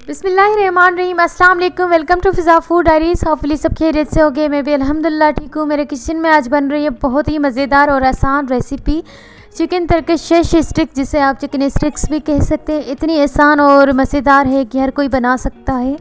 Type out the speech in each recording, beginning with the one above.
बिस्मिल्लाहिर्रहमानिर्रहीम। अस्सलाम वालेकुम। Welcome to Fiza food diaries. Hopefully सब खैरियत से होगे। मैं भी अल्हम्दुलिल्लाह ठीक हूँ। मेरे किचन में आज बन रही है बहुत ही मज़ेदार और आसान रेसिपी चिकन टर्किश स्टिक, जिसे आप चिकन स्टिक्स भी कह सकते हैं। इतनी आसान और मज़ेदार है कि हर कोई बना सकता है।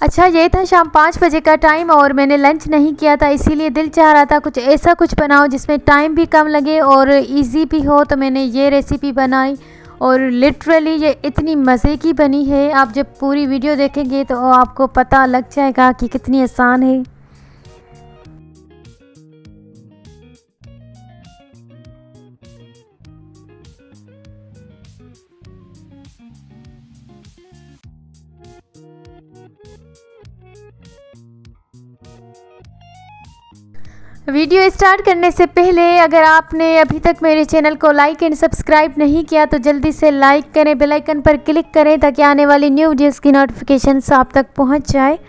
अच्छा, ये था शाम 5 बजे का टाइम और मैंने लंच नहीं किया था, इसीलिए दिल चाह रहा था कुछ ऐसा कुछ बनाओ जिसमें टाइम भी कम लगे और इजी भी हो, तो मैंने ये रेसिपी बनाई और लिटरली ये इतनी मज़े की बनी है। आप जब पूरी वीडियो देखेंगे तो आपको पता लग जाएगा कि कितनी आसान है। वीडियो स्टार्ट करने से पहले अगर आपने अभी तक मेरे चैनल को लाइक एंड सब्सक्राइब नहीं किया तो जल्दी से लाइक करें, बेल आइकन पर क्लिक करें ताकि आने वाली न्यू वीडियोस की नोटिफिकेशंस आप तक पहुंच जाए।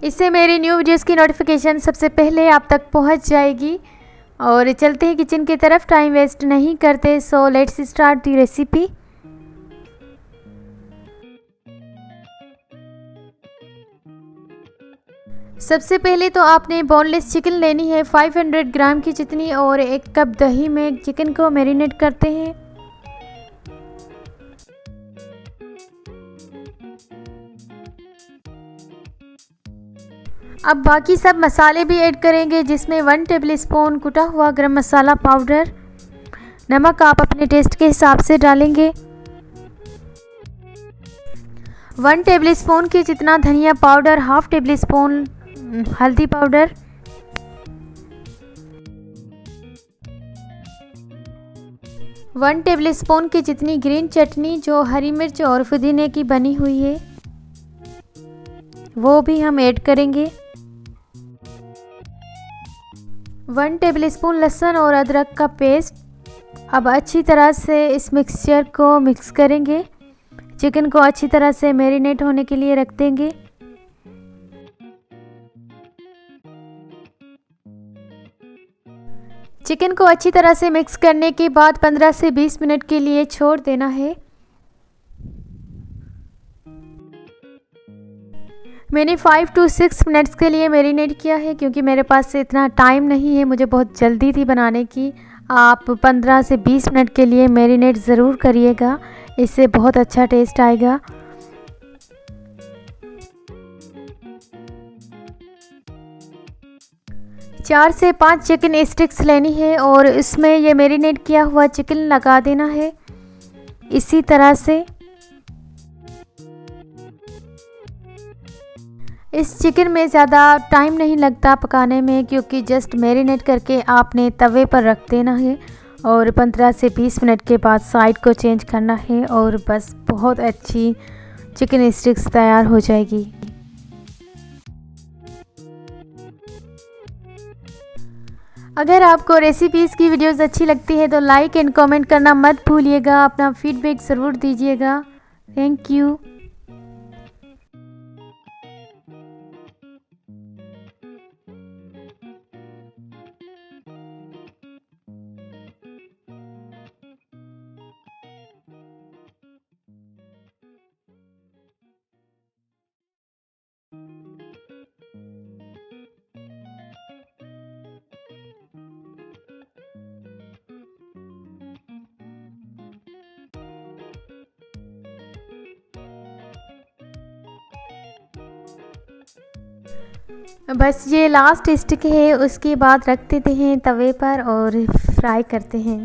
इससे मेरी न्यू वीडियोस की नोटिफिकेशन सबसे पहले आप तक पहुंच जाएगी। और चलते हैं किचन की तरफ, टाइम वेस्ट नहीं करते। So let's start the recipe. सबसे पहले तो आपने बोनलेस चिकन लेनी है 500 ग्राम की जितनी, और 1 कप दही में चिकन को मैरिनेट करते हैं। अब बाकी सब मसाले भी ऐड करेंगे, जिसमें 1 टेबल स्पून कुटा हुआ गरम मसाला पाउडर, नमक आप अपने टेस्ट के हिसाब से डालेंगे, 1 टेबल स्पून की जितना धनिया पाउडर, हाफ टेबल स्पून हल्दी पाउडर, 1 टेबल स्पून की जितनी ग्रीन चटनी जो हरी मिर्च और पुदीने की बनी हुई है वो भी हम ऐड करेंगे, 1 टेबल स्पून लहसुन और अदरक का पेस्ट। अब अच्छी तरह से इस मिक्सचर को मिक्स करेंगे। चिकन को अच्छी तरह से मैरिनेट होने के लिए रख देंगे। चिकन को अच्छी तरह से मिक्स करने के बाद 15 से 20 मिनट के लिए छोड़ देना है। मैंने 5 to 6 मिनट्स के लिए मैरिनेट किया है क्योंकि मेरे पास से इतना टाइम नहीं है, मुझे बहुत जल्दी थी बनाने की। आप 15 से 20 मिनट के लिए मैरिनेट ज़रूर करिएगा, इससे बहुत अच्छा टेस्ट आएगा। चार से 5 चिकन स्टिक्स लेनी है और इसमें ये मैरिनेट किया हुआ चिकन लगा देना है इसी तरह से। इस चिकन में ज़्यादा टाइम नहीं लगता पकाने में, क्योंकि जस्ट मैरिनेट करके आपने तवे पर रख देना है और 15 से 20 मिनट के बाद साइड को चेंज करना है और बस बहुत अच्छी चिकन स्टिक्स तैयार हो जाएगी। अगर आपको रेसिपीज़ की वीडियोस अच्छी लगती है तो लाइक एंड कमेंट करना मत भूलिएगा, अपना फीडबैक ज़रूर दीजिएगा। Thank you. बस ये लास्ट स्टिक है, उसके बाद रख देते हैं तवे पर और फ्राई करते हैं।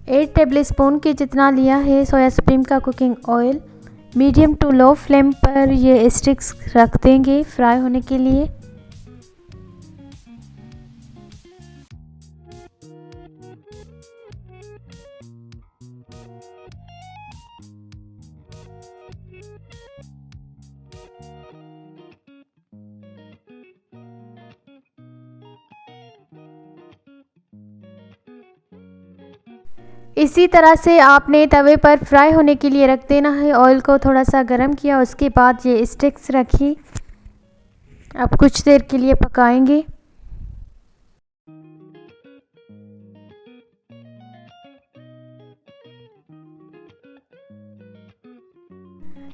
एट टेबल स्पून के जितना लिया है सोया सुप्रीम का cooking oil. Medium to low flame पर ये स्टिक्स रख देंगे फ्राई होने के लिए। इसी तरह से आपने तवे पर फ्राई होने के लिए रख देना है। ऑयल को थोड़ा सा गर्म किया, उसके बाद ये स्टिक्स रखी। अब कुछ देर के लिए पकाएंगे।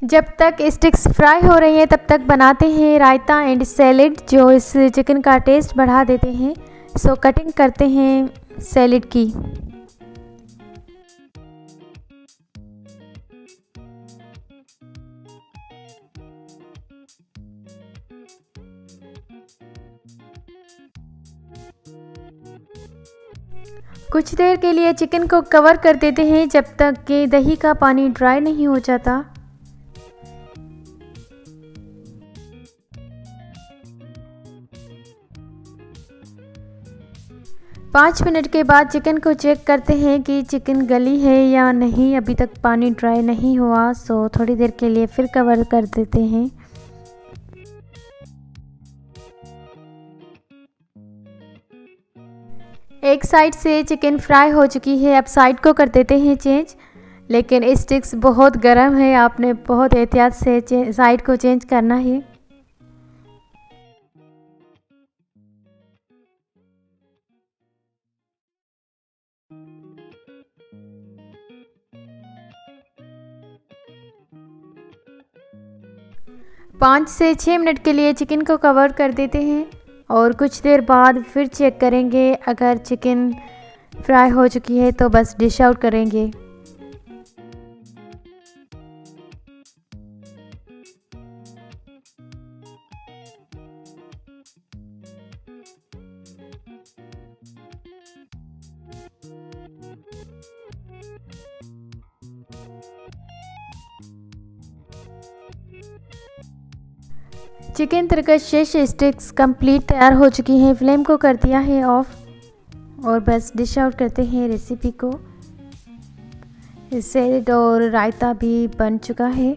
जब तक स्टिक्स फ्राई हो रही हैं तब तक बनाते हैं रायता एंड सैलेड, जो इस चिकन का टेस्ट बढ़ा देते हैं। सो कटिंग करते हैं सैलेड की। कुछ देर के लिए चिकन को कवर कर देते हैं जब तक कि दही का पानी ड्राई नहीं हो जाता। पाँच मिनट के बाद चिकन को चेक करते हैं कि चिकन गली है या नहीं। अभी तक पानी ड्राई नहीं हुआ, सो थोड़ी देर के लिए फिर कवर कर देते हैं। एक साइड से चिकन फ्राई हो चुकी है, अब साइड को कर देते हैं चेंज। लेकिन स्टिक्स बहुत गर्म है, आपने बहुत एहतियात से साइड को चेंज करना है। पाँच से 6 मिनट के लिए चिकन को कवर कर देते हैं और कुछ देर बाद फिर चेक करेंगे। अगर चिकन फ्राई हो चुकी है तो बस डिश आउट करेंगे। चिकन तरकशिश स्टिक्स कंप्लीट तैयार हो चुकी हैं। फ्लेम को कर दिया है ऑफ और बस डिश आउट करते हैं रेसिपी को। सैलेड और रायता भी बन चुका है।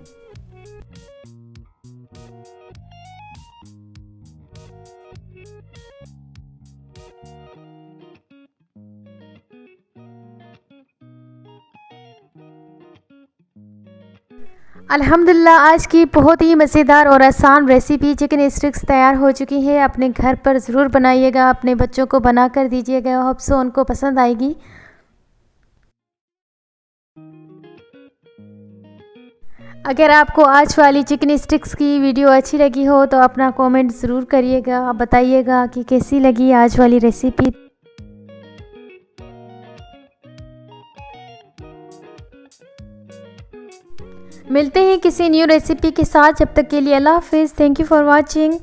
अल्हम्दुलिल्लाह आज की बहुत ही मज़ेदार और आसान रेसिपी चिकन स्टिक्स तैयार हो चुकी है। अपने घर पर ज़रूर बनाइएगा, अपने बच्चों को बना कर दीजिएगा, होप सो उनको पसंद आएगी। अगर आपको आज वाली चिकन स्टिक्स की वीडियो अच्छी लगी हो तो अपना कमेंट ज़रूर करिएगा, आप बताइएगा कि कैसी लगी आज वाली रेसिपी। मिलते हैं किसी न्यू रेसिपी के साथ, जब तक के लिए अल्लाह हाफिज़। Thank you for watching.